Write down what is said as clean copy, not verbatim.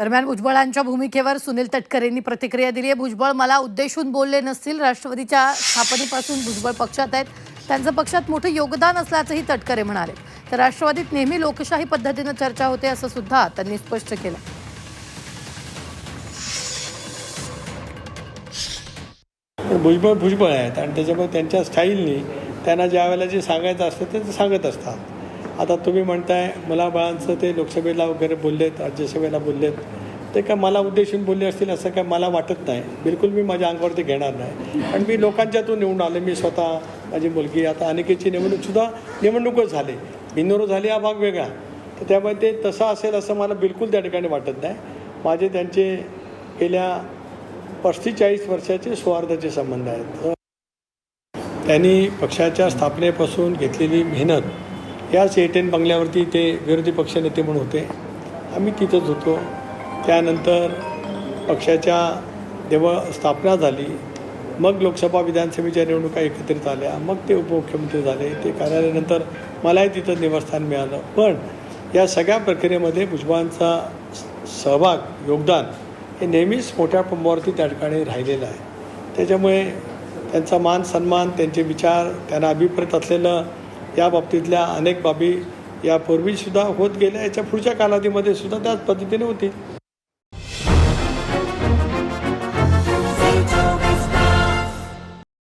दरम्यान भुजबळांच्या भूमिकेवर सुनील तटकरेंनी प्रतिक्रिया दिली आहे. भुजबळ मला उद्देशून बोलले नसतील. राष्ट्रवादीच्या स्थापनेपासून भुजबळ पक्षात आहेत. त्यांचं पक्षात मोठं योगदान असल्याचंही तटकरे म्हणाले. तर राष्ट्रवादीत नेहमी लोकशाही पद्धतीनं चर्चा होते असं सुद्धा त्यांनी स्पष्ट केलं. भुजबळ आहेत आणि त्याच्यामुळे त्यांच्या स्टाईलनी त्यांना ज्या वेळेला जे सांगायचं असतं ते सांगत असतात. आता तुम्ही म्हणताय मुलाबाळांचं ते लोकसभेला वगैरे बोललेत, राज्यसभेला बोललेत, ते काय मला उद्देशून बोलले असतील असं काय मला वाटत नाही. बिलकुल मी माझ्या अंगावरती घेणार नाही. आणि मी लोकांच्यातून निवडून आले. मी स्वतः, माझी मुलगी, आता अनिकेतची निवडणूकसुद्धा निवडणूकच झाली, बिनविरोध झाली हा भाग वेगळा. तर त्यामुळे ते तसं असेल असं मला बिलकुल त्या ठिकाणी वाटत नाही. माझे त्यांचे गेल्या 35-40 वर्षाचे सौहार्दाचे संबंध आहेत. त्यांनी पक्षाच्या स्थापनेपासून घेतलेली मेहनत, याच A10 बंगल्यावरती ते विरोधी पक्षनेते म्हणून होते. आम्ही तिथंच होतो. त्यानंतर पक्षाच्या जेव्हा स्थापना झाली, मग लोकसभा विधानसभेच्या निवडणुका एकत्रित आल्या, मग ते उपमुख्यमंत्री झाले. ते कार्यालयानंतर मलाही तिथं निवासस्थान मिळालं. पण या सगळ्या प्रक्रियेमध्ये भुजबळांचा सहभाग, योगदान हे नेहमीच मोठ्या प्रमाणावरती त्या ठिकाणी राहिलेलं आहे. त्याच्यामुळे त्यांचा मान सन्मान, त्यांचे विचार, त्यांना अभिप्रेत असलेलं या बाबतीतल्या अनेक बाबी यापूर्वीसुद्धा होत गेल्या, याच्या पुढच्या कालावधीमध्ये सुद्धा त्याच पद्धतीने होतील.